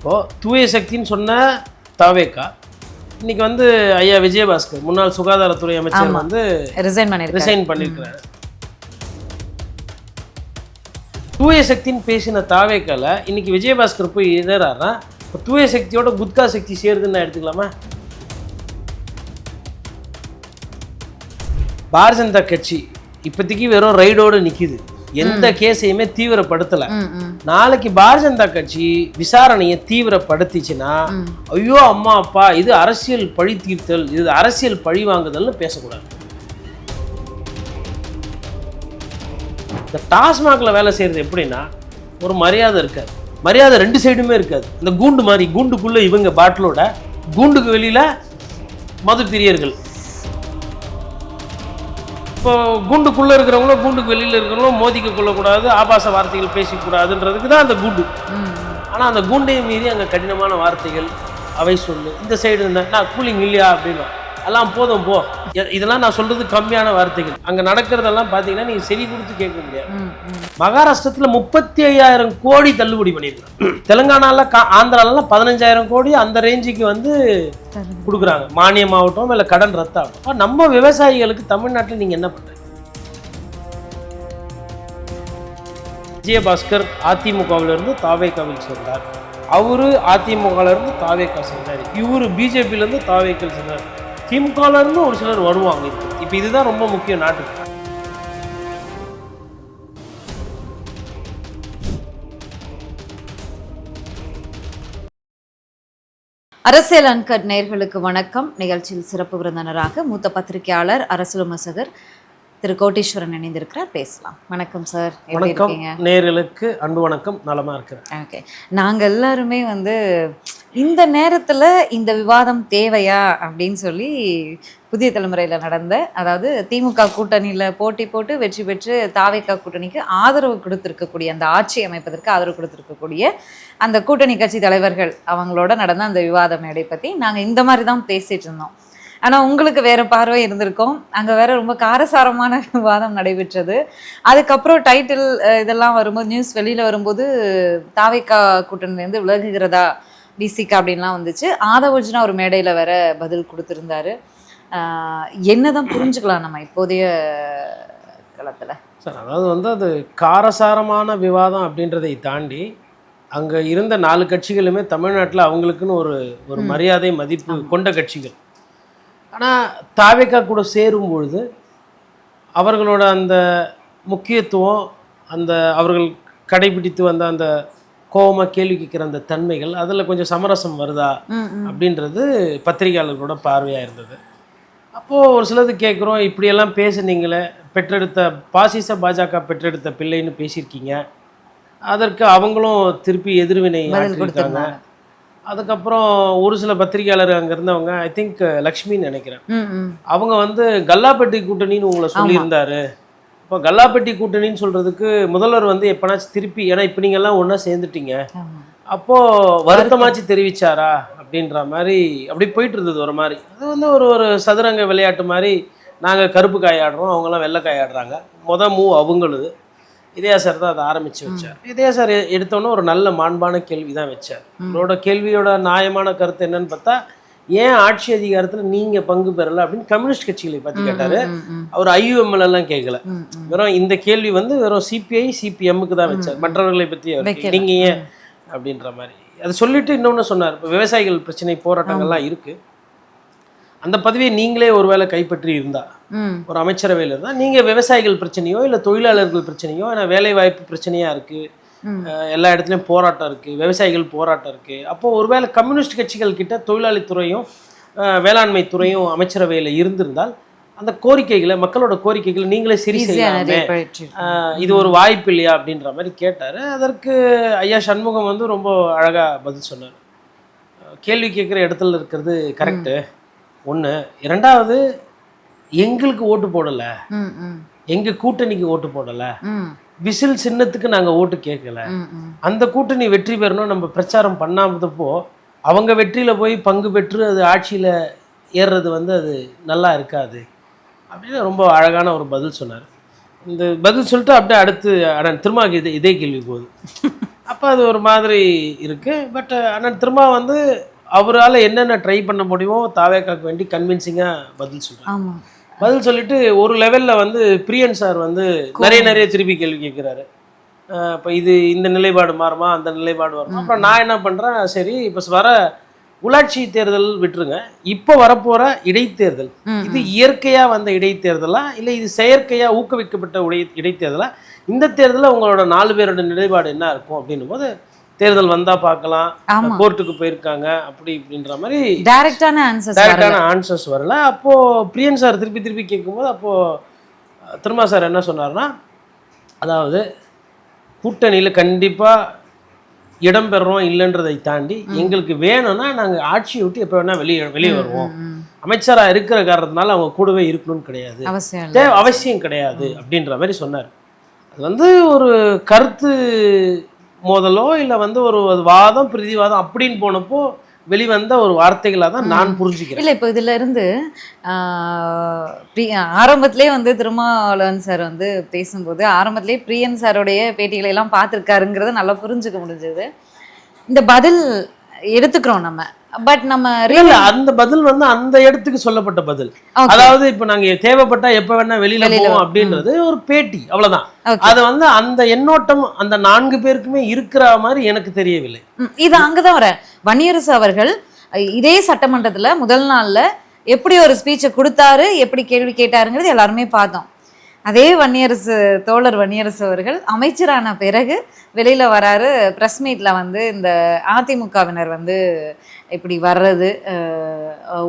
இப்போது தூய சக்தின்னு சொன்ன தாவேக்கா இன்னைக்கு வந்து ஐயா விஜயபாஸ்கர் முன்னாள் சுகாதாரத்துறை அமைச்சர் வந்து ரிசைன் பண்ணியிருக்கிறாரு. தூய சக்தின்னு பேசின தாவேக்கால இன்னைக்கு விஜயபாஸ்கர் போய் எழுதுறாருன்னா இப்போ தூய சக்தியோட குட்கா சக்தி சேருதுன்னு எடுத்துக்கலாமா? பாரதிய ஜனதா கட்சி இப்போதைக்கு வெறும் ரைடோடு நிற்கிது, எந்த கேஸையுமே தீவிரப்படுத்தலை. நாளைக்கு பாரதிய ஜனதா கட்சி விசாரணையை தீவிரப்படுத்திச்சுன்னா ஐயோ அம்மா அப்பா இது அரசியல் பழி தீர்த்தல், இது அரசியல் பழி வாங்குதல்னு பேசக்கூடாது. இந்த டாஸ்மாகில் வேலை செய்கிறது எப்படின்னா ஒரு மரியாதை இருக்காது, மரியாதை ரெண்டு சைடுமே இருக்காது. இந்த கூண்டு மாதிரி கூண்டுக்குள்ளே இவங்க பாட்டிலோட, கூண்டுக்கு வெளியில் மது பிரியர்கள். இப்போ கூண்டுக்குள்ளே இருக்கிறவங்களும் கூண்டுக்கு வெளியில் இருக்கிறவங்களும் மோதிக்க கொள்ளக்கூடாது, ஆபாச வார்த்தைகள் பேசக்கூடாதுன்றதுக்கு தான் அந்த கூண்டு. ஆனால் அந்த கூண்டையும் மீறி அங்கே கடினமான வார்த்தைகள் அவை சொல்லு, இந்த சைடு இருந்தேன் நான் கூலிங் இல்லையா அப்படின்னா எல்லாம் போதும் போ, இதெல்லாம் நான் சொல்கிறது கம்மியான வார்த்தைகள். அங்கே நடக்கிறதெல்லாம் பார்த்தீங்கன்னா நீங்கள் செவி கொடுத்து கேட்க முடியாது. மகாராஷ்டிரத்தில் 35,000 கோடி தள்ளுபடி பண்ணியிருக்காங்க. தெலுங்கானாவில் ஆந்திராலலாம் 15,000 கோடி அந்த ரேஞ்சுக்கு வந்து கொடுக்குறாங்க, மானியமாகட்டும் இல்லை கடன் ரத்தாகட்டும். நம்ம விவசாயிகளுக்கு தமிழ்நாட்டில் நீங்கள் என்ன பண்ணுறீங்க? விஜயபாஸ்கர் அதிமுகவிலிருந்து தாவேக்காவில் சேர்ந்தார், அவரு அதிமுகவிலிருந்து தாவேக்கா சேர்ந்தார், இவர் பிஜேபியிலேருந்து தாவேக்காவில் சேர்ந்தார், திமுகவிலிருந்து ஒரு சிலர் வருவாங்க. இப்போ இதுதான் ரொம்ப முக்கியம் நாட்டுக்கு. அரசியல் அன்கட் நேயர்களுக்கு வணக்கம். நிகழ்ச்சியில் சிறப்பு விருந்தினராக மூத்த பத்திரிகையாளர் அரசியல் விமர்சகர் திரு கோட்டீஸ்வரன் இணைந்திருக்கிறார். பேசலாம். வணக்கம் சார். வணக்கம் நேயர்களுக்கு அன்பு வணக்கம். நலமா இருக்கிறேன். ஓகே, நாங்கள் எல்லாருமே வந்து இந்த நேரத்தில் இந்த விவாதம் தேவையா அப்படின்னு சொல்லி புதிய தலைமுறையில் நடந்த, அதாவது திமுக கூட்டணியில் போட்டி போட்டு வெற்றி பெற்று தாவேக்கா கூட்டணிக்கு ஆதரவு கொடுத்துருக்கக்கூடிய, அந்த ஆட்சி அமைப்பதற்கு ஆதரவு கொடுத்துருக்கக்கூடிய அந்த கூட்டணி கட்சி தலைவர்கள் அவங்களோட நடந்த அந்த விவாத மேடை பற்றி நாங்கள் இந்த மாதிரி தான் பேசிகிட்டு இருந்தோம். ஆனால் உங்களுக்கு வேறு பார்வை இருந்திருக்கும். அங்கே வேற ரொம்ப காரசாரமான விவாதம் நடைபெற்றது. அதுக்கப்புறம் டைட்டில் இதெல்லாம் வரும்போது, நியூஸ் வெளியில் வரும்போது தாவேக்கா கூட்டணிலேருந்து விலகுகிறதா டிசிகா அப்படின்லாம் வந்துச்சு. ஆதவர்ஜுனா ஒரு மேடையில் வேற பதில் கொடுத்துருந்தாரு. என்னதான் புரிஞ்சுக்கலாம் நம்ம இப்போதைய களத்தில் சார்? அதாவது வந்து அது காரசாரமான விவாதம் அப்படின்றதை தாண்டி அங்கே இருந்த 4 கட்சிகளுமே தமிழ்நாட்டில் அவங்களுக்குன்னு ஒரு மரியாதை மதிப்பு கொண்ட கட்சிகள். ஆனால் தாவேக்கா கூட சேரும் பொழுது அவர்களோட அந்த முக்கியத்துவம், அந்த அவர்கள் கடைபிடித்து வந்த அந்த கோபமாக கேள்வி கேட்குற அந்த தன்மைகள், அதில் கொஞ்சம் சமரசம் வருதா அப்படின்றது பத்திரிகையாளர்களோட பார்வையாக இருந்தது. அப்போது ஒரு சிலது கேட்குறோம், இப்படியெல்லாம் பேசுனீங்களே, பெற்றெடுத்த பாசிச பாஜக பெற்றெடுத்த பிள்ளைன்னு பேசியிருக்கீங்க, அதற்கு அவங்களும் திருப்பி எதிர்வினை ஆற்றிருக்காங்க. அதுக்கப்புறம் ஒரு சில பத்திரிகையாளர் அங்கே இருந்தவங்க, ஐ திங்க் லக்ஷ்மின்னு நினைக்கிறேன், அவங்க வந்து கல்லாப்பட்டி கூட்டணின்னு உங்களை சொல்லியிருந்தாரு. இப்போ கல்லாப்பட்டி கூட்டணின்னு சொல்கிறதுக்கு முதல்வர் வந்து எப்போனாச்சும் திருப்பி, ஏன்னா இப்போ நீங்கள்லாம் ஒன்றா சேர்ந்துட்டீங்க, அப்போது வருத்தமாச்சு தெரிவிச்சாரா அப்படின்ற மாதிரி அப்படி போயிட்டு இருந்தது ஒரு மாதிரி. அது வந்து ஒரு சதுரங்க விளையாட்டு மாதிரி, நாங்கள் கருப்பு காயாடுறோம், அவங்களாம் வெள்ளை காயாடுறாங்க. மூவ் அவங்களுது. இதயா சார் தான் அதை ஆரம்பித்து வச்சார். இதயா சார் எடுத்தோன்னே ஒரு நல்ல மாண்பான கேள்வி தான் வச்சார். அவரோட கேள்வியோட நியாயமான கருத்து என்னன்னு பார்த்தா, ஏன் ஆட்சி அதிகாரத்தில் நீங்கள் பங்கு பெறலை அப்படின்னு கம்யூனிஸ்ட் கட்சிகளை பற்றி கேட்டார். அவர் IUML எல்லாம் கேட்கல, வெறும் இந்த கேள்வி வந்து வெறும் CPI CPMக்கு தான் வச்சார், மற்றவர்களை பற்றி நீங்கள் ஏன் அப்படின்ற மாதிரி. அதை சொல்லிட்டு இன்னொன்று சொன்னார், இப்போ விவசாயிகள் பிரச்சனை போராட்டங்கள்லாம் இருக்குது, அந்த பதவியை நீங்களே ஒருவேளை கைப்பற்றி இருந்தா, ஒரு அமைச்சரவையில் இருந்தால் நீங்கள் விவசாயிகள் பிரச்சனையோ இல்லை தொழிலாளர்கள் பிரச்சனையோ, ஏன்னா வேலை வாய்ப்பு பிரச்சனையாக இருக்குது, எல்லா இடத்துலையும் போராட்டம் இருக்குது, விவசாயிகள் போராட்டம் இருக்குது. அப்போது ஒருவேளை கம்யூனிஸ்ட் கட்சிகள் கிட்ட தொழிலாளித்துறையும் வேளாண்மை துறையும் அமைச்சரவையில் இருந்திருந்தால் அந்த கோரிக்கைகளை, மக்களோட கோரிக்கைகளை நீங்களே சரி செய்யலாமே, இது ஒரு வாய்ப்பு இல்லையா அப்படின்ற மாதிரி கேட்டார். அதற்கு ஐயா சண்முகம் வந்து ரொம்ப அழகாக பதில் சொன்னார். கேள்வி கேட்குற இடத்துல இருக்கிறது கரெக்டு ஒன்று, இரண்டாவது எங்களுக்கு ஓட்டு போடலை, எங்கள் கூட்டணிக்கு ஓட்டு போடலை, விசில் சின்னத்துக்கு நாங்கள் ஓட்டு கேட்கல, அந்த கூட்டணி வெற்றி பெறணும் நம்ம பிரச்சாரம் பண்ணாமதப்போ அவங்க வெற்றியில் போய் பங்கு பெற்று அது ஆட்சியில் ஏறுறது வந்து அது நல்லா இருக்காது அப்படின்னு ரொம்ப அழகான ஒரு பதில் சொன்னார். இந்த பதில் சொல்லிட்டு அப்படியே அடுத்து திரும்ப இதே கேள்வி போகுது. அப்போ அது ஒரு மாதிரி இருக்குது. பட் ஆனால் திரும்ப வந்து அவரால் என்னென்ன ட்ரை பண்ண முடியுமோ தாவேக்காக்கு வேண்டி கன்வின்சிங்காக பதில் சொல்கிறாங்க. ஆமா. பதில் சொல்லிட்டு ஒரு லெவலில் வந்து பிரியன் சார் வந்து நிறைய திருப்பி கேள்வி கேட்குறாரு. இப்போ இது இந்த நிலைப்பாடு மாறுமா, அந்த நிலைப்பாடு வருமா. அப்புறம் நான் என்ன பண்ணுறேன், சரி இப்போ வர உள்ளாட்சி தேர்தல் விட்டுருங்க, இப்போ வரப்போகிற இடைத்தேர்தல் இது இயற்கையாக வந்த இடைத்தேர்தலா இல்லை இது செயற்கையாக ஊக்குவிக்கப்பட்ட இடைத்தேர்தலா, இந்த தேர்தலில் உங்களோட 4 பேரோட நிலைப்பாடு என்ன இருக்கும் அப்படின்னும் போது, தேர்தல் வந்தா பார்க்கலாம், கோர்ட்டுக்கு போயிருக்காங்க அப்படி இப்படின்ற மாதிரி டைரக்டான ஆன்சர்ஸ் வரல. அப்போ பிரியன் சார் திருப்பி கேட்கும்போது அப்போ திருமா சார் என்ன சொன்னார்னா, அதாவது கூட்டணியில் கண்டிப்பாக இடம்பெறோம் இல்லைன்றதை தாண்டி எங்களுக்கு வேணும்னா நாங்கள் ஆட்சியை விட்டு எப்போ வேணால் வெளியே வருவோம், அமைச்சராக இருக்கிற காரணத்தினால அவங்க கூடவே இருக்கணும்னு கிடையாது, அவசியம் கிடையாது அப்படின்ற மாதிரி சொன்னார். அது வந்து ஒரு கருத்து மோதலோ இல்லை வந்து ஒரு வாதம் பிரதிவாதம் அப்படின்னு போனப்போ வெளிவந்த ஒரு வார்த்தைகளாக தான் நான் புரிஞ்சுக்கிறேன். இல்லை, இப்போ இதில் இருந்து ஆரம்பத்திலே வந்து திருமாவளவன் சார் வந்து பேசும்போது ஆரம்பத்திலே பிரியன் சாருடைய பேட்டிகளை எல்லாம் பார்த்துருக்காருங்கிறத நல்லா புரிஞ்சுக்க முடிஞ்சது. இந்த பதில் எடுத்துக்கிறோம் நம்ம, பட் நம்ம அந்த பதில் வந்து அந்த இடத்துக்கு சொல்லப்பட்ட பதில். அதாவது இப்ப நாங்க தேவைப்பட்டா எப்ப வேணா வெளியில போவோம் அப்படின்றது ஒரு பேட்டி, அவ்வளவுதான். அது வந்து அந்த எண்ணோட்டம் அந்த 4 பேருக்குமே இருக்கிற மாதிரி எனக்கு தெரியவில்லை. இது அங்கதான் வர வன்னியரசு அவர்கள் இதே சட்டமன்றத்துல முதல் நாள்ல எப்படி ஒரு ஸ்பீச்சை கொடுத்தாரு, எப்படி கேள்வி கேட்டாருங்கிறது எல்லாருமே பார்த்தோம். அதே தோழர் வன்னியரசு அவர்கள் அமைச்சரான பிறகு வெளியில வராரு, ப்ரெஸ் மீட்ல வந்து இந்த அதிமுகவினர் வந்து இப்படி வர்றது,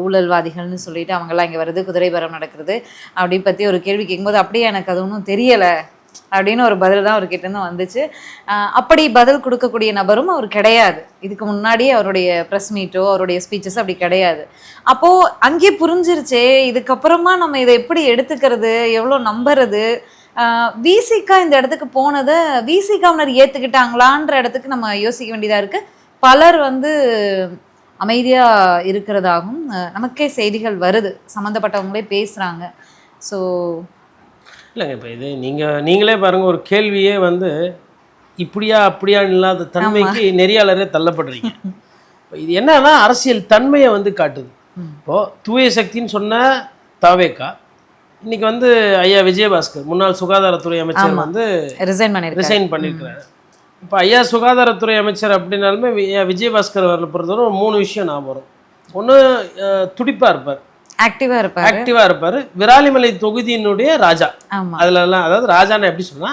ஊழல்வாதிகள்னு சொல்லிட்டு அவங்கெல்லாம் இங்கே வர்றது, குதிரைபரம் நடக்கிறது அப்படி பற்றி ஒரு கேள்வி கேட்கும்போது அப்படியே எனக்கு அது ஒன்றும் தெரியலை அப்படின்னு ஒரு பதில் தான் அவர்கிட்ட இருந்து வந்துச்சு. அப்படி பதில் கொடுக்கக்கூடிய நபரும் அவர் கிடையாது. இதுக்கு முன்னாடி அவருடைய ப்ரெஸ் மீட்டோ அவருடைய ஸ்பீச்சஸ் அப்படி கிடையாது. அப்போது அங்கேயே புரிஞ்சிருச்சே, இதுக்கப்புறமா நம்ம இதை எப்படி எடுத்துக்கிறது, எவ்வளோ நம்புறது. விசிகா இந்த இடத்துக்கு போனதை விசிகாவினர் ஏற்றுக்கிட்டாங்களான்ற இடத்துக்கு நம்ம யோசிக்க வேண்டியதாக இருக்குது. பலர் வந்து அமைதியாக இருக்கிறதாகவும் நமக்கே செய்திகள் வருது, சம்மந்தப்பட்டவங்களே பேசுகிறாங்க. ஸோ இல்லைங்க, இப்போ இது நீங்களே பாருங்கள், ஒரு கேள்வியே வந்து இப்படியா அப்படியான்னு இல்லாத தன்மைக்கு நெறியாளரே தள்ளப்படுறீங்க. இது என்னன்னா அரசியல் தன்மையை வந்து காட்டுது. இப்போது தூய சக்தின்னு சொன்ன தாவேக்கா இன்னைக்கு வந்து ஐயா விஜயபாஸ்கர் முன்னாள் சுகாதாரத்துறை அமைச்சர் வந்து ரிசைன் பண்ணியிருக்கிறாரு. இப்போ ஐயா சுகாதாரத்துறை அமைச்சர் அப்படின்னாலுமே விஜயபாஸ்கர் அவர்களை பொறுத்தவரை ஒரு 3 விஷயம் நான் வரும். ஒன்று, துடிப்பாக இருப்பார், ஆக்டிவா இருப்பாரு, விராலிமலை தொகுதியினுடைய ராஜா. அதுலலாம் அதாவது ராஜான்னு எப்படி சொன்னா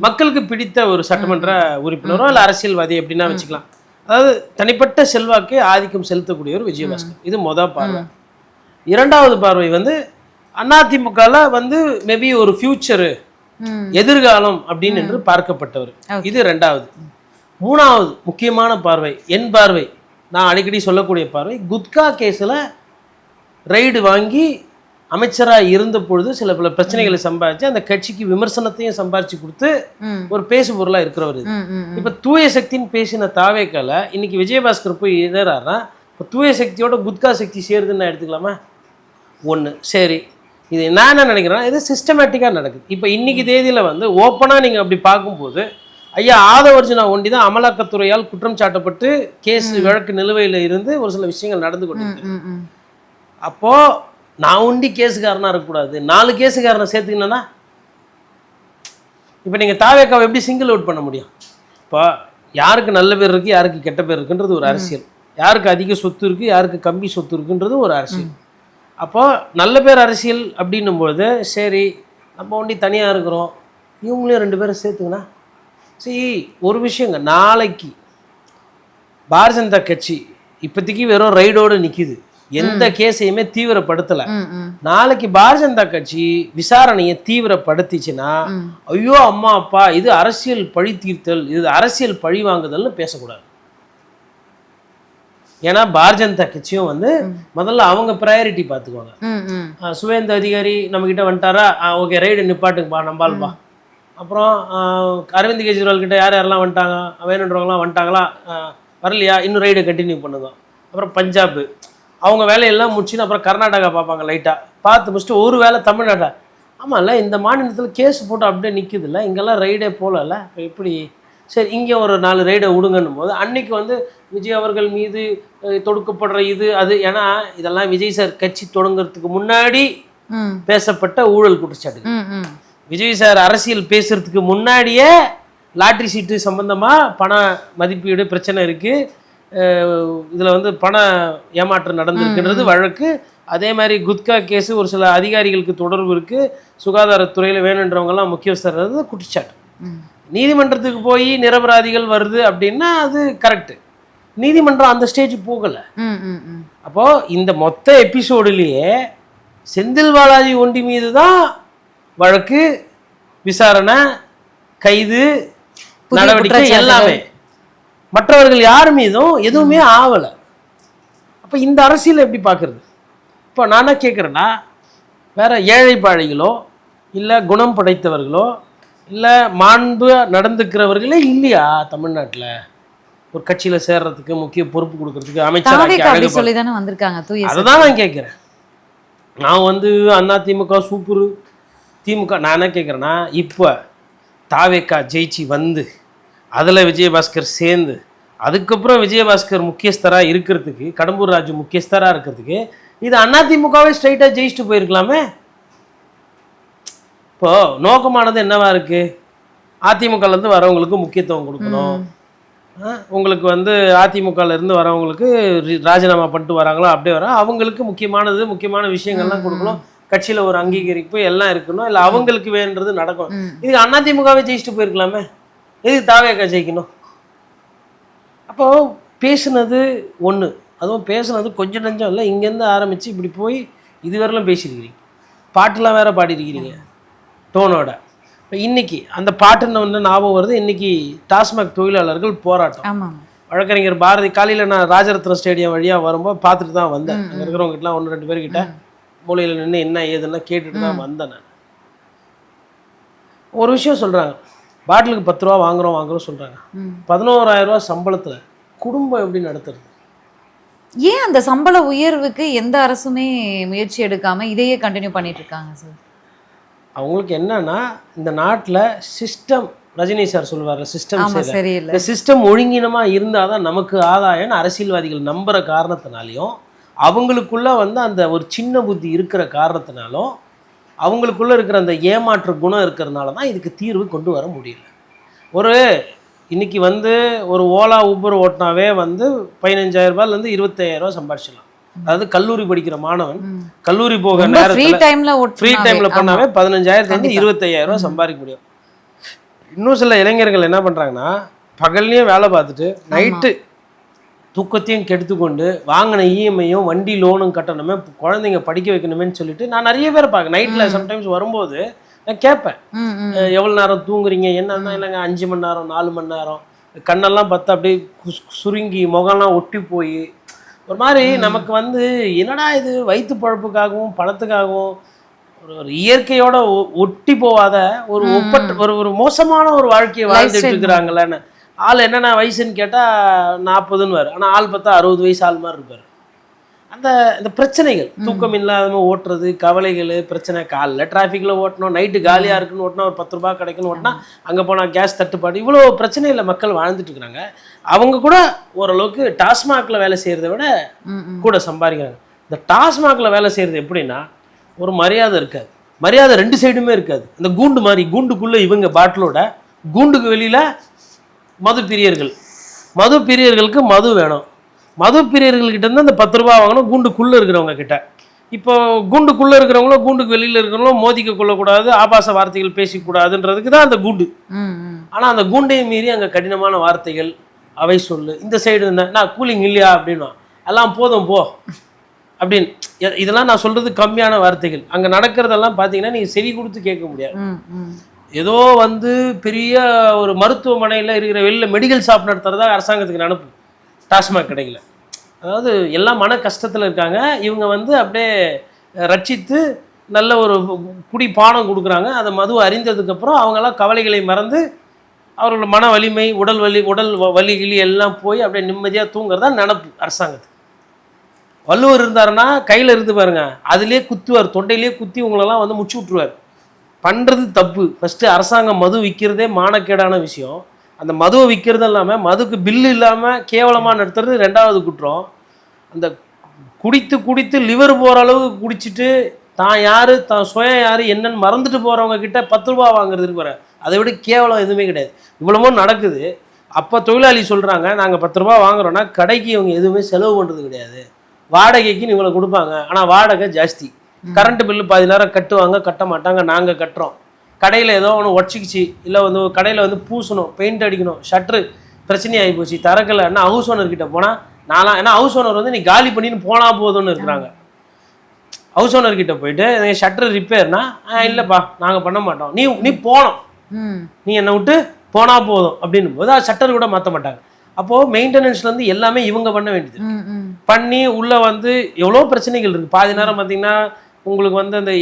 மக்களுக்கு பிடித்த ஒரு சட்டமன்ற உறுப்பினரோ இல்லை அரசியல்வாதி எப்படின்னா வச்சுக்கலாம். அதாவது தனிப்பட்ட செல்வாக்கே ஆதிக்கம் செலுத்தக்கூடிய ஒரு விஜயபாஸ்கர். இது மொதல் பார்வை. இரண்டாவது பார்வை வந்து அதிமுகல வந்து மேபி ஒரு ஃபியூச்சரு, எதிர்காலம் அப்படின்னு என்று பார்க்கப்பட்டவர். இது ரெண்டாவது. மூணாவது முக்கியமான பார்வை, என் பார்வை, நான் அடிக்கடி சொல்லக்கூடிய பார்வை, குட்கா கேஸில் ரைடு வாங்கி அமைச்சராக இருந்த பொழுது சில பல பிரச்சனைகளை சம்பாதிச்சு அந்த கட்சிக்கு விமர்சனத்தையும் சம்பாதிச்சு கொடுத்து ஒரு பேசு பொருளாக இருக்கிறவர். இப்போ தூய சக்தின்னு பேசின தாவேக்கால இன்னைக்கு விஜயபாஸ்கர் போய் எதிரானா இப்போ தூய சக்தியோட குட்கா சக்தி சேருதுன்னு நான் எடுத்துக்கலாமா? ஒன்று. சரி, இது நான் என்ன நினைக்கிறேன்னா இது சிஸ்டமேட்டிக்காக நடக்குது. இப்போ இன்னைக்கு தேதியில் வந்து ஓப்பனாக நீங்கள் அப்படி பார்க்கும்போது ஐயா ஆதவர்ஜுனா ஒண்டி தான் அமலாக்கத்துறையால் குற்றம் சாட்டப்பட்டு கேஸ் வழக்கு நிலுவையில் இருந்து ஒரு சில விஷயங்கள் நடந்து கொண்டிருக்கு. அப்போது நான் ஒண்டி கேஸுக்காரனாக இருக்கக்கூடாது, 4 கேஸுக்காரனை சேர்த்துக்கணுன்னா இப்போ நீங்கள் தாவேக்காவை எப்படி சிங்கிள் அவுட் பண்ண முடியும்? இப்போ யாருக்கு நல்ல பேர் இருக்குது, யாருக்கு கெட்ட பேர் இருக்குன்றது ஒரு அரசியல், யாருக்கு அதிக சொத்து இருக்குது, யாருக்கு கம்மி சொத்து இருக்குன்றது ஒரு அரசியல். அப்போது நல்ல பேர் அரசியல் அப்படின்னும்பொழுது சரி நம்ம ஒண்டி தனியாக இருக்கிறோம், இவங்களையும் 2 பேரும் சேர்த்துக்கண்ணா. சரி, ஒரு விஷயங்க, நாளைக்கு பாரதிய ஜனதா கட்சி இப்போதைக்கு வெறும் ரைடோடு நிற்கிது, எந்த கேஸையுமே தீவிரப்படுத்தலை. நாளைக்கு பாரதிய ஜனதா கட்சி விசாரணையை தீவிரப்படுத்திச்சுன்னா ஐயோ அம்மா அப்பா இது அரசியல் பழி தீர்த்தல், இது அரசியல் பழி வாங்குதல்னு பேசக்கூடாது. ஏன்னா பாரதிய ஜனதா கட்சியும் வந்து முதல்ல அவங்க ப்ரையாரிட்டி பார்த்துக்குவாங்க. சுவேந்த அதிகாரி நம்மக்கிட்ட வந்துட்டாரா, ஓகே ரைடு நிப்பாட்டுங்கப்பா நம்பால்ப்பா. அப்புறம் அரவிந்த் கெஜ்ரிவால் கிட்ட யாரெல்லாம் வந்துட்டாங்க, வேணுன்றவங்களாம் வந்துட்டாங்களா, வரலையா, இன்னும் ரைடை கண்டினியூ பண்ணுங்க. அப்புறம் பஞ்சாப் அவங்க வேலையெல்லாம் முடிச்சுன்னு அப்புறம் கர்நாடகா பார்ப்பாங்க, லைட்டாக பார்த்து முடிச்சுட்டு ஒரு வேளை தமிழ்நாட்டை. ஆமாம்ல, இந்த மாநிலத்தில் கேஸ் போட்டு அப்படியே நிற்குதுல்ல, இங்கெல்லாம் ரைடே போகல, இப்போ எப்படி? சரி இங்கே ஒரு 4 ரெய்டை விடுங்கன்னும் போது அன்னைக்கு வந்து விஜய் அவர்கள் மீது தொடுக்கப்படுற இது அது, ஏன்னா இதெல்லாம் விஜய் சார் கட்சி தொடங்குறதுக்கு முன்னாடி பேசப்பட்ட ஊழல் குற்றச்சாட்டு. விஜய் சார் அரசியல் பேசுறதுக்கு முன்னாடியே லாட்ரி சீட்டு சம்பந்தமாக பண மதிப்பீடு பிரச்சனை இருக்குது, இதில் வந்து பண ஏமாற்றம் நடந்திருக்குன்றது வழக்கு. அதே மாதிரி குட்கா கேஸு, ஒரு சில அதிகாரிகளுக்கு தொடர்பு இருக்குது, சுகாதாரத்துறையில் வேணுன்றவங்கெல்லாம் முக்கியஸ்தர் குற்றச்சாட்டு. நீதிமன்றத்துக்கு போய் நிரபராதிகள் வருது அப்படின்னா அது கரெக்டு. நீதிமன்றம் அந்த ஸ்டேஜ் போகலை. அப்போது இந்த மொத்த எபிசோடுலேயே செந்தில் பாலாஜி ஒண்டி மீது தான் வழக்கு, விசாரணை, கைது, நடவடிக்கை எல்லாமே. மற்றவர்கள் யார் மீதும் எதுவுமே ஆகலை. அப்போ இந்த அரசியல் எப்படி பார்க்குறது? இப்போ நானே கேட்குறேன்னா, வேற ஏழை பாழைகளோ இல்லை குணம் படைத்தவர்களோ இல்லை மாண்பு நடந்துக்கிறவர்களே இல்லையா தமிழ்நாட்டில் ஒரு கட்சியில் சேர்றதுக்கு, முக்கிய பொறுப்பு கொடுக்கறதுக்கு, அமைச்சராக சொல்லி தானே வந்திருக்காங்க. அதுதான் நான் கேட்குறேன். நான் வந்து அதிமுக சூப்பரு, திமுக நான் என்ன கேட்குறேன்னா, இப்போ தாவேக்கா ஜெயிச்சு வந்து அதில் விஜயபாஸ்கர் சேர்ந்து அதுக்கப்புறம் விஜயபாஸ்கர் முக்கியஸ்தராக இருக்கிறதுக்கு, கடம்பூர் ராஜு முக்கியஸ்தராக இருக்கிறதுக்கு, இது அதிமுகவே ஸ்ட்ரைட்டாக ஜெயிச்சுட்டு போயிருக்கலாமே. இப்போது நோக்கமானது என்னவா இருக்குது? அதிமுகலேருந்து வரவங்களுக்கு முக்கியத்துவம் கொடுக்கணும். உங்களுக்கு வந்து அதிமுகலேருந்து வரவங்களுக்கு ராஜினாமா பண்ணிட்டு வராங்களோ அப்படியே வர அவங்களுக்கு முக்கியமான விஷயங்கள்லாம் கொடுக்கணும், கட்சியில் ஒரு அங்கீகரிப்பு எல்லாம் இருக்கணும், இல்லை அவங்களுக்கு வேண்டது நடக்கும். இதுக்கு அதிமுகவே ஜெயிச்சுட்டு போயிருக்கலாமே, எதுக்கு தாவேக்கா ஜெயிக்கணும்? அப்போது பேசுனது ஒன்று, அதுவும் பேசுனது கொஞ்சம் நஞ்சம் இல்லை, இங்கேருந்து ஆரம்பித்து இப்படி போய் இதுவரையிலும் பேசியிருக்கிறீங்க, பாட்டுலாம் வேறு பாடியிருக்கிறீங்க டோனோட. இப்போ இன்றைக்கி அந்த பாட்டுன்னு வந்து ஞாபகம் வருது. இன்றைக்கி டாஸ்மாக் தொழிலாளர்கள் போராட்டம். வழக்கறிஞர் பாரதி காலையில் நான் ராஜரத்ன ஸ்டேடியம் வழியாக வரும்போது பார்த்துட்டு தான் வந்தேன். அங்கே இருக்கிறவங்ககிட்டலாம் 1-2 பேர்கிட்ட மூலையில் நின்று என்ன ஏதுன்னா கேட்டுட்டு தான் வந்தேன். நான் ஒரு விஷயம் சொல்கிறாங்க, பாட்டிலுக்கு 10 ரூபா வாங்குறோம் சொல்கிறாங்க. 11,000 ரூபா சம்பளத்தில் குடும்பம் எப்படி நடத்துறது? ஏன் அந்த சம்பள உயர்வுக்கு எந்த அரசுமே முயற்சி எடுக்காம இதையே கண்டினியூ பண்ணிட்டு இருக்காங்க சார்? அவங்களுக்கு என்னன்னா, இந்த நாட்டில் சிஸ்டம், ரஜினி சார் சொல்லுவார் சிஸ்டம் சரியில்லை, இந்த சிஸ்டம் ஒழுங்கினமாக இருந்தால் தான் நமக்கு ஆதாயம்னு அரசியல்வாதிகள் நம்புகிற காரணத்தினாலையும், அவங்களுக்குள்ள வந்து அந்த ஒரு சின்ன புத்தி இருக்கிற காரணத்தினாலும், அவங்களுக்குள்ள இருக்கிற அந்த ஏமாற்று குணம் இருக்கிறதுனால தான் இதுக்கு தீர்வு கொண்டு வர முடியல. இன்னைக்கு வந்து ஒரு ஓலா ஊபர் ஓட்டினாவே வந்து 15,000 ரூபாயிலேருந்து 25,000 ரூபா சம்பாதிச்சிடலாம். அதாவது கல்லூரி படிக்கிற மாணவன் கல்லூரி போக நேரத்தில் ஃப்ரீ டைம்ல பண்ணாவே 15,000 25,000 ரூபா சம்பாதிக்க முடியும். இன்னும் சில இளைஞர்கள் என்ன பண்றாங்கன்னா, பகல்லையும் வேலை பார்த்துட்டு நைட்டு தூக்கத்தையும் கெடுத்துக்கொண்டு வாங்கின இஎம்ஐயும் வண்டி லோனும் கட்டணுமே, குழந்தைங்க படிக்க வைக்கணுமேன்னு சொல்லிட்டு நான் நிறைய பேர் பார்க்க நைட்டில் சம்டைம்ஸ் வரும்போது நான் கேட்பேன், எவ்வளோ நேரம் தூங்குறீங்க என்னன்னா, இல்லைங்க 5 மணி நேரம் 4 மணி நேரம், கண்ணெல்லாம் பார்த்தா அப்படியே சுருங்கி முகம்லாம் ஒட்டி போய் ஒரு மாதிரி நமக்கு வந்து என்னடா இது வயிற்று பழப்புக்காகவும் பணத்துக்காகவும் ஒரு இயற்கையோட ஒட்டி போகாத ஒரு மோசமான ஒரு வாழ்க்கையை வாழ்ந்துட்டு இருக்கிறாங்களேன்னு. ஆள் என்னென்ன வயசுன்னு கேட்டால் 40ன்னு வரும், ஆனால் ஆள் பார்த்தா 60 வயசு ஆள் மாதிரி இருப்பார். இந்த பிரச்சனைகள், தூக்கம் இல்லாமல் ஓட்டுறது, கவலைகள், பிரச்சனை, காலைல டிராஃபிக்கில் ஓட்டணும், நைட்டு காலியாக இருக்குன்னு ஓட்டினா ஒரு 10 ரூபா கிடைக்குன்னு ஓட்டினா அங்கே போனால் கேஸ் தட்டுப்பாடு, இவ்வளோ பிரச்சனையில் மக்கள் வாழ்ந்துட்டு இருக்கிறாங்க. அவங்க கூட ஓரளவுக்கு டாஸ்மாகில் வேலை செய்கிறத விட கூட சம்பாதிக்கிறாங்க. இந்த டாஸ்மாகில் வேலை செய்கிறது எப்படின்னா, ஒரு மரியாதை இருக்காது, மரியாதை 2 சைடுமே இருக்காது. இந்த கூண்டு மாதிரி, கூண்டுக்குள்ளே இவங்க பாட்டிலோட, கூண்டுக்கு வெளியில் மது பிரியர்களுக்கு மது வேணும், மது பிரியர்கள்கிட்ட இருந்து அந்த 10 ரூபா வாங்கணும் கூண்டுக்குள்ளே இருக்கிறவங்க கிட்ட. இப்போ கூண்டுக்குள்ளே இருக்கிறவங்களும் கூண்டுக்கு வெளியில் இருக்கிறவங்களும் மோதிக்க கொள்ளக்கூடாது, ஆபாச வார்த்தைகள் பேசிக்கூடாதுன்றதுக்கு தான் அந்த கூண்டு. ஆனால் அந்த கூண்டையும் மீறி அங்கே கடினமான வார்த்தைகள், அவை சொல்லு, இந்த சைடு என்ன நான் கூலிங் இல்லையா அப்படின்னா எல்லாம் போதும் போ அப்படின்னு, இதெல்லாம் நான் சொல்கிறது கம்மியான வார்த்தைகள். அங்கே நடக்கிறதெல்லாம் பார்த்தீங்கன்னா நீங்கள் செவி கொடுத்து கேட்க முடியாது. ஏதோ வந்து பெரிய ஒரு மருத்துவமனையில் இருக்கிற வெளியில் மெடிக்கல் ஷாப் நடத்துகிறதா அரசாங்கத்துக்கு நினப்பு. டாஸ்மாக் கிடைக்கல, அதாவது எல்லாம் மன கஷ்டத்தில் இருக்காங்க, இவங்க வந்து அப்படியே ரட்சித்து நல்ல ஒரு குடி பானம் கொடுக்குறாங்க. அந்த மது அறிந்ததுக்கப்புறம் அவங்கெல்லாம் கவலைகளை மறந்து அவர்களோட மன வலிமை, உடல் வலி கிளி எல்லாம் போய் அப்படியே நிம்மதியாக தூங்குறதா நினப்பு அரசாங்கத்துக்கு. வள்ளுவர் இருந்தாருன்னா கையில் இருந்து பாருங்க, அதுலேயே குத்துவார், தொண்டையிலேயே குத்தி உங்களெல்லாம் வந்து முச்சு விட்ருவார். பண்ணுறது தப்பு. ஃபஸ்ட்டு அரசாங்கம் மது விற்கிறதே மானக்கேடான விஷயம். அந்த மதுவை விற்கிறது இல்லாமல் மதுக்கு பில்லு இல்லாமல் கேவலமாக நடத்துறது 2வது குற்றம். அந்த குடித்து குடித்து லிவர் போகிற அளவுக்கு குடிச்சிட்டு தான் யார் தான் சுயம் யார் என்னன்னு மறந்துட்டு போகிறவங்க கிட்ட 10 ரூபா வாங்குறதுக்கு வர அதை விட கேவலம் எதுவுமே கிடையாது. இவ்வளவோ நடக்குது. அப்போ தொழிலாளி சொல்கிறாங்க நாங்கள் 10 ரூபா வாங்குறோன்னா கடைக்கு இவங்க எதுவுமே செலவு பண்ணுறது கிடையாது, வாடகைக்குன்னு இவங்களை கொடுப்பாங்க. ஆனால் வாடகை ஜாஸ்தி. கரண்ட் பில்லு பாதி நேரம் கட்டுவாங்க, கட்ட மாட்டாங்க, நாங்கள் கட்டுறோம். கடையில் ஏதோ ஒன்று உடச்சிக்கிச்சு, இல்லை வந்து கடையில் வந்து பூசணும், பெயிண்ட் அடிக்கணும், ஷட்ரு பிரச்சனையாகி போச்சு, திறக்கலைன்னா ஹவுஸ் ஓனர்கிட்ட போனால் நான்லாம், ஏன்னா ஹவுஸ் ஓனர் வந்து நீ காலி பண்ணின்னு போனால் போதும்னு இருக்கிறாங்க. ஹவுஸ் ஓனர்கிட்ட போயிட்டு ஷட்ரு ரிப்பேர்னா இல்லைப்பா நாங்கள் பண்ண மாட்டோம், நீ போனோம், நீ என்னை விட்டு போனால் போதும் அப்படின்னும் போது அது ஷட்டர் கூட மாற்ற மாட்டாங்க. அப்போது மெயின்டெனன்ஸ்லேருந்து எல்லாமே இவங்க பண்ண வேண்டியது. பண்ணி உள்ளே வந்து எவ்வளோ பிரச்சனைகள் இருக்குது. பாதி நேரம் பார்த்தீங்கன்னா உங்களுக்கு வந்து அந்த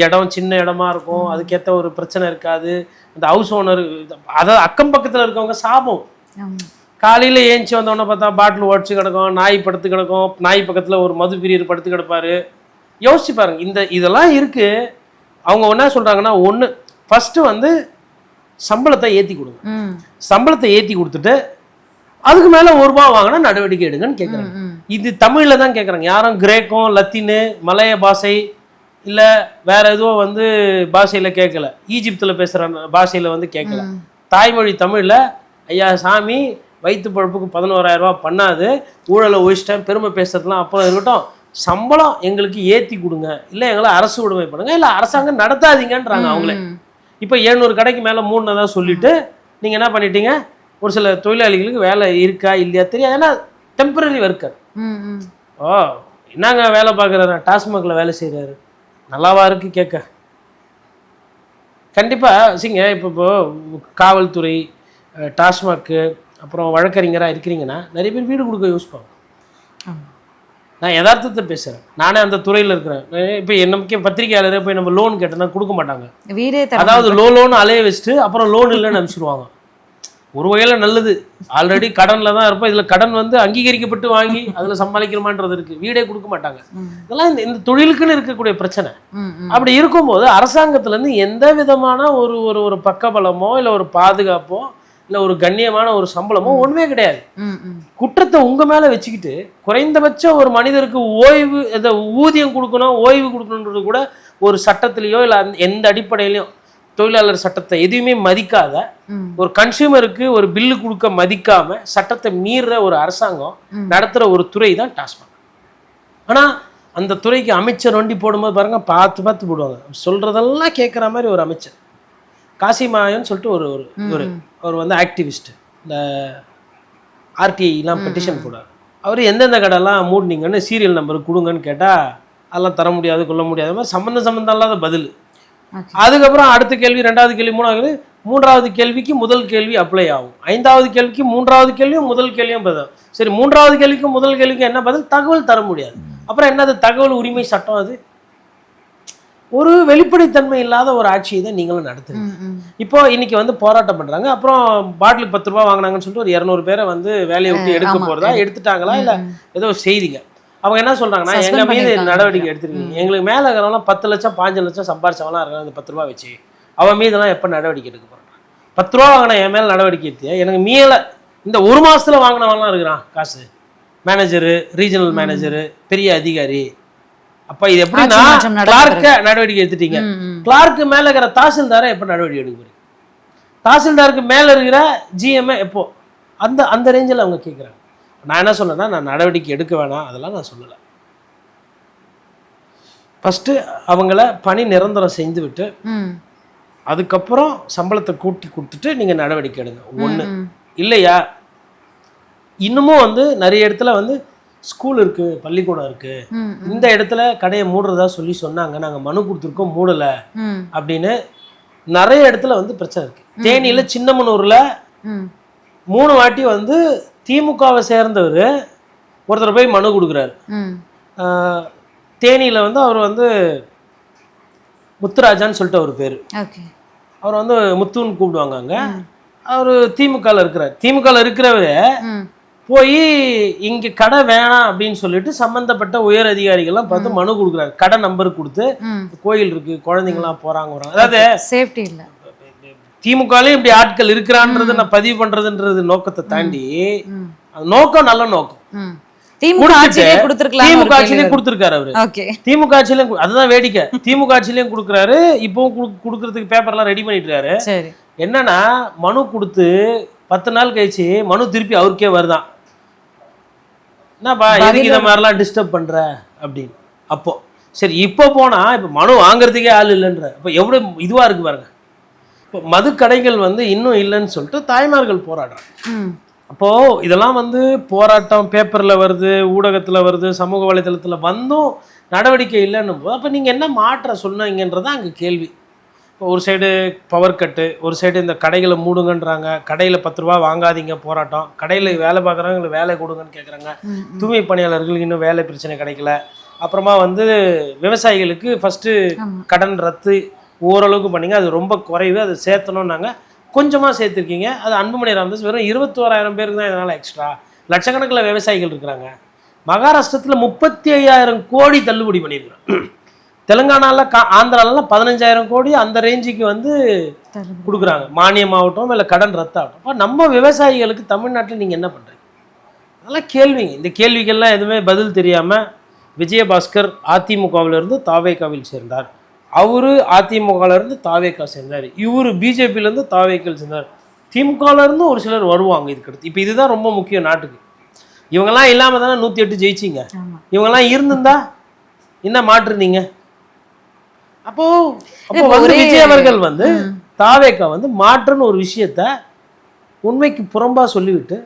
இடம் சின்ன இடமா இருக்கும், அதுக்கேற்ற ஒரு பிரச்சனை இருக்காது. அந்த ஹவுஸ் ஓனர் அதாவது அக்கம் பக்கத்தில் இருக்கவங்க சாபம். காலையில் ஏஞ்சி வந்தோடனே பார்த்தா பாட்டில் உடச்சி கிடக்கும், நாய் படுத்து கிடக்கும், நாய் பக்கத்தில் ஒரு மது பிரியர் படுத்து கிடப்பாரு. யோசிச்சு பாருங்க, இதெல்லாம் இருக்குது. அவங்க என்ன சொல்கிறாங்கன்னா, ஒன்று ஃபஸ்ட்டு வந்து சம்பளத்தை ஏற்றி கொடுங்க. சம்பளத்தை ஏற்றி கொடுத்துட்டு அதுக்கு மேலே 1 ரூபா வாங்கினா நடவடிக்கை எடுங்கன்னு கேட்குறாங்க. இது தமிழில் தான் கேட்குறாங்க. யாரும் கிரேக்கம், லத்தீனு, மலைய பாஷை இல்லை வேற எதுவும் வந்து பாஷையில் கேட்கல, ஈஜிப்தில் பேசுகிற பாஷையில் வந்து கேட்கல. தாய்மொழி தமிழில் ஐயா சாமி வயிற்று பழப்புக்கு 11,000 ரூபா பண்ணாது, ஊழலை ஒழிச்சிட்டேன், பெருமை பேசுறதுலாம் அப்புறம் இருக்கட்டும், சம்பளம் எங்களுக்கு ஏற்றி கொடுங்க, இல்லை எங்களை அரசு உடைமை பண்ணுங்க, இல்லை அரசாங்கம் நடத்தாதீங்கன்றாங்க அவங்களே. இப்போ 700 கடைக்கு மேலே மூணுனதா சொல்லிட்டு நீங்கள் என்ன பண்ணிட்டீங்க, ஒரு சில தொழிலாளிகளுக்கு வேலை இருக்கா இல்லையா தெரியாது, ஏன்னா டெம்பரரி ஒர்க்கர். ஓ என்னங்க வேலை பார்க்குறாரு, டாஸ்மாகில் வேலை செய்கிறாரு, நல்லாவா இருக்கு கேட்க. கண்டிப்பாக சிங்க இப்போ காவல்துறை, டாஸ்மாக்கு, அப்புறம் வழக்கறிஞராக இருக்கிறீங்கன்னா நிறைய பேர் வீடு கொடுக்க யோசிப்பாங்க. நான் யதார்த்தத்தை பேசுகிறேன், நானே அந்த துறையில் இருக்கிறேன். இப்போ நமக்கு பத்திரிகையாளரே போய் நம்ம லோன் கேட்டோம்னா கொடுக்க மாட்டாங்க. அதாவது லோன் அலைய வச்சுட்டு அப்புறம் லோன் இல்லைன்னு அனுப்பிச்சிடுவாங்க. ஒரு வகையில் நல்லது, ஆல்ரெடி கடனில் தான் இருப்போம், இதில் கடன் வந்து அங்கீகரிக்கப்பட்டு வாங்கி அதில் சமாளிக்கிறமான்றது இருக்குது, வீடே கொடுக்க மாட்டாங்க. இதெல்லாம் இந்த தொழிலுக்குன்னு இருக்கக்கூடிய பிரச்சனை. அப்படி இருக்கும்போது அரசாங்கத்துலேருந்து எந்த விதமான ஒரு ஒரு பக்கபலமோ இல்லை ஒரு பாதுகாப்போ இல்லை ஒரு கண்ணியமான ஒரு சம்பளமோ ஒன்றுமே கிடையாது. குற்றத்தை உங்கள் மேலே வச்சுக்கிட்டு குறைந்தபட்சம் ஒரு மனிதருக்கு ஓய்வு ஊதியம் கொடுக்கணும், ஓய்வு கொடுக்கணுன்றது கூட ஒரு சட்டத்திலேயோ இல்லை எந்த அடிப்படையிலையும் தொழிலாளர் சட்டத்தை எதுவுமே மதிக்காத ஒரு கன்சியூமருக்கு ஒரு பில்லு கொடுக்க மதிக்காம சட்டத்தை மீற ஒரு அரசாங்கம் நடத்துகிற ஒரு துறை தான் டாஸ்மாக். ஆனால் அந்த துறைக்கு அமைச்சர் வண்டி போடும்போது பாருங்க பார்த்து பார்த்து போடுவாங்க, சொல்றதெல்லாம் கேட்குற மாதிரி ஒரு அமைச்சர். காசிமாயன்னு சொல்லிட்டு ஒரு வந்து ஆக்டிவிஸ்ட், இந்த ஆர்டிஐலாம் பெட்டிஷன் போடாரு. அவர் எந்தெந்த கடைலாம் மூடினீங்கன்னு சீரியல் நம்பருக்கு கொடுங்கன்னு கேட்டால் அதெல்லாம் தர முடியாது, கொள்ள முடியாத மாதிரி சம்மந்தம் இல்லாத பதில். அதுக்கப்புறம் அடுத்த கேள்வி, 2வது கேள்வி, 3வது கேள்விக்கு முதல் கேள்வி அப்ளை ஆகும், 5வது கேள்விக்கு 3வது கேள்வியும் முதல் கேள்வியும் பதில். சரி, 3வது கேள்விக்கும் முதல் கேள்விக்கு என்ன பதில்? தகவல் தர முடியாது. அப்புறம் என்னது தகவல் உரிமை சட்டம்? அது ஒரு வெளிப்படைத்தன்மை இல்லாத ஒரு ஆட்சியை தான் நீங்களும் நடத்துறீங்க. இப்போ இன்னைக்கு வந்து போராட்டம் பண்றாங்க, அப்புறம் பாட்டிலுக்கு 10 ரூபா வாங்கினாங்கன்னு சொல்லிட்டு ஒரு 200 பேரை வந்து வேலையை விட்டு எடுக்க போறதா, எடுத்துட்டாங்களா இல்லை ஏதோ செய்திங்க. அவங்க என்ன சொல்றாங்கன்னா, எங்க மீது நடவடிக்கை எடுத்துருக்கீங்க, எங்களுக்கு மேல இருக்கிறவங்களாம் 10 லட்சம் 5 லட்சம் சம்பாரிச்சவங்களாம் இருக்காங்க, அந்த 10 ரூபா வச்சு அவன் மீதெல்லாம் எப்போ நடவடிக்கை எடுக்க போறான்? 10 ரூபா வாங்கின என் மேல நடவடிக்கை எடுத்தியா? எனக்கு மேல இந்த ஒரு மாசத்துல வாங்கினவன்லாம் இருக்கிறான் காசு, மேனேஜரு, ரீஜனல் மேனேஜரு, பெரிய அதிகாரி. அப்ப இது எப்படின்னா கிளார்க்க நடவடிக்கை எடுத்துட்டீங்க, கிளார்க்கு மேல இருக்கிற தாசில்தாரை எப்ப நடவடிக்கை எடுக்க போறீங்க? தாசில்தாருக்கு மேல இருக்கிற ஜிஎம்ஏ எப்போ? அந்த ரேஞ்சில் அவங்க கேட்குறாங்க. நான் என்ன சொன்னேன்னா, நான் நடவடிக்கை எடுக்க வேணாம் அதெல்லாம் நான் சொல்லலை. ஃபஸ்ட்டு அவங்கள பணி நிரந்தரம் செஞ்சு விட்டு அதுக்கப்புறம் சம்பளத்தை கூட்டி கொடுத்துட்டு நீங்கள் நடவடிக்கை எடுங்க. ஒன்று இல்லையா, இன்னமும் வந்து நிறைய இடத்துல வந்து ஸ்கூல் இருக்குது, பள்ளிக்கூடம் இருக்குது, இந்த இடத்துல கடையை மூடுறதா சொன்னாங்க, நாங்கள் மனு கொடுத்துருக்கோம் மூடலை அப்படின்னு நிறைய இடத்துல வந்து பிரச்சனை இருக்குது. தேனியில் சின்னமனூரில் 3 வாட்டி வந்து திமுகவை சேர்ந்தவர் ஒருத்தர் போய் மனு கொடுக்குறாரு. தேனியில் வந்து அவர் வந்து முத்துராஜான்னு சொல்லிட்டு அவர் பேர், அவர் வந்து முத்துன்னு கூப்பிடுவாங்க அங்கே. அவர் திமுகவில் இருக்கிறார். திமுகவில் இருக்கிறவரு போய் இங்கே கடை வேணாம் அப்படின்னு சொல்லிட்டு சம்மந்தப்பட்ட உயர் அதிகாரிகள்லாம் பார்த்து மனு கொடுக்குறாரு. கடை நம்பர் கொடுத்து கோயில் இருக்கு, குழந்தைங்கலாம் போறாங்க வராங்க, அதாவது சேஃப்டி இல்லை, திமுகலையும் இப்படி ஆட்கள் இருக்கிறான்றதை நான் பதிவு பண்றதுன்றது நோக்கத்தை தாண்டி அந்த நோக்கம் நல்ல நோக்கம். திமுக ஆட்சியிலே கொடுத்திருக்கலாம். திமுக ஆட்சியிலையும் கொடுத்திருக்காரு அவரு. ஓகே. திமுக ஆட்சியிலையும் அதுதான் வேடிக்கை. திமுக ஆட்சியிலையும் கொடுக்குறாரு, இப்பவும் கொடுக்கறதுக்கு பேப்பர்லாம் ரெடி பண்ணிட்டு இருக்காரு. சரி. என்னன்னா மனு கொடுத்து 10 நாள் கழிச்சு மனு திருப்பி அவருக்கே வருதான். என்னப்பா எதுக்கு இந்த மாதிரிலாம் டிஸ்டர்ப் பண்ற அப்படின்னு. அப்போ சரி இப்போ போனா இப்போ மனு வாங்குறதுக்கே ஆள் இல்லைன்ற இப்போ எவ்வளவு இதுவா இருக்கு பாருங்க. இப்போ மதுக்கடைகள் வந்து இன்னும் இல்லைன்னு சொல்லிட்டு தாய்மார்கள் போராடுறாங்க. அப்போ இதெல்லாம் வந்து போராட்டம் பேப்பர்ல வருது, ஊடகத்துல வருது, சமூக வலைதளத்துல வந்தும் நடவடிக்கை இல்லைன்னும் போது அப்போ நீங்க என்ன மாற்ற சொன்னீங்கன்றதான் அங்கே கேள்வி. இப்போ ஒரு சைடு பவர் கட்டு, ஒரு சைடு இந்த கடைகளை மூடுங்கன்றாங்க, கடையில் 10 ரூபா வாங்காதீங்க போராட்டம், கடையில் வேலை பார்க்குறவங்களுக்கு வேலை கொடுங்கன்னு கேட்குறாங்க, தூய்மை பணியாளர்களுக்கு இன்னும் வேலை பிரச்சனை கிடைக்கல, அப்புறமா வந்து விவசாயிகளுக்கு ஃபஸ்ட்டு கடன் ரத்து ஓரளவுக்கு பண்ணிங்க, அது ரொம்ப குறைவு, அது சேர்த்தணும்னாங்க, கொஞ்சமாக சேர்த்துருக்கீங்க, அது அன்புமணி ராமதாஸ் வெறும் 21,000 பேருக்கு தான் இதனால் எக்ஸ்ட்ரா, லட்சக்கணக்கில் விவசாயிகள் இருக்கிறாங்க. மகாராஷ்டிரத்தில் 35,000 கோடி தள்ளுபடி பண்ணியிருக்கிறோம். தெலுங்கானாவில் ஆந்திராலலாம் 15,000 கோடி அந்த ரேஞ்சுக்கு வந்து கொடுக்குறாங்க, மானியமாகட்டும் இல்லை கடன் ரத்தாகட்டும். அப்போ நம்ம விவசாயிகளுக்கு தமிழ்நாட்டில் நீங்கள் என்ன பண்ணுறீங்க? அதெல்லாம் கேள்விங்க. இந்த கேள்விகள்லாம் எதுவுமே பதில் தெரியாமல் விஜயபாஸ்கர் அதிமுகவிலிருந்து தாவேகாவில் சேர்ந்தார், அவரு அதிமுகவிலேருந்து தாவேகா சேர்ந்தார், இவர் பிஜேபியிலேருந்து தாவேக்கால் சேர்ந்தார், திமுகவிலேருந்து ஒரு சிலர் வருவாங்க இதுக்கடுத்து. இப்போ இதுதான் ரொம்ப முக்கியம் நாட்டுக்கு. இவங்கெல்லாம் இல்லாமல் தானே 108 ஜெயிச்சிங்க. இவங்கெல்லாம் இருந்திருந்தா என்ன மாற்றுனீங்க? அப்போ வந்து விஜய் அவர்கள் வந்து தாவேகா வந்து மாற்றுன்னு ஒரு விஷயத்த உண்மைக்கு புறம்பா சொல்லிவிட்டு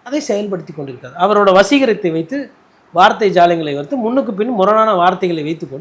அதை செயல்படுத்தி கொண்டிருக்காரு. அவரோட வசீகரத்தை வைத்து வார்த்தை ஜாலங்களை வைத்து முன்னுக்கு பின் முரணான வார்த்தைகளை வைத்துக்கொண்டு